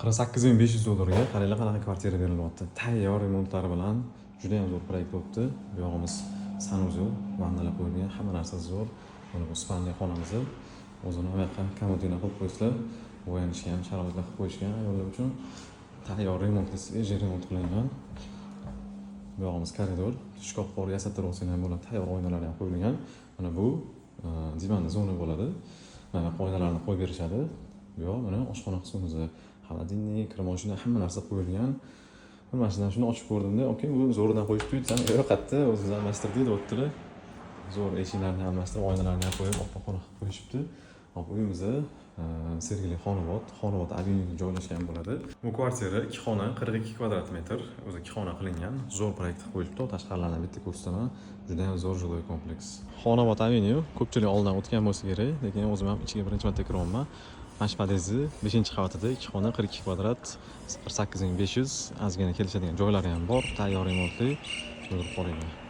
$48,500 qaranglar qanaqa kvartira berilyapti. Tayyor remontlari bilan juda ham zo'r proyekt bo'libdi. Bu yog'imiz sanuzel, vannalar qo'yilgan, hamma narsa zo'r. Mana bu spalniya xonamiz. O'zini bu yoqqa komodina qilib qo'yishlar, bo'yanishga ham sharoitlar qilib qo'yishgan ayollar uchun. Tayyor remontli, svejiy remont qilingan. Bu yog'imiz koridor, shkaf bor, yasatib olsa ham bo'ladi. Tayyor oynalar ham qo'yilgan. Mana bu divan zona bo'ladi. Mana oynalarni qo'yib berishadi. Bu yoq mana oshxona qismimiz. Xolodilnik, kirmoshina, hamma narsa qo'yilgan. Mana shuni ochib ko'rdimda, okey, bu zo'rdan qo'yishdi, desam, yo'qatdi, o'zingiz almashtirdik debdilar. Zo'r eshiklarni almashtirib, oynalarni ham qo'yib, oppoq qilib qo'yishibdi. Hop, uyimizni Sergeli Xonobod avenida joylashgan bo'ladi. Bu kvartira 2 xona, 42 kvadrat metr, o'zi 2 xona qilingan. Zo'r proyekt qilib qo'yishibdi. Tashqarilarni bitta ko'rsataman. Juda ham zo'r жилой kompleks. Xonobod avenue ko'pchilik oldindan o'tgan bo'lsa kerak, lekin o'zim ham ichiga birinchi marta kiryapman. Baş padezi 5-qavatida 2 xona 42 kvadrat 48,500 ozgina kelishadigan joylari ham bor, tayyor remontli. Ko'rib qo'yinglar.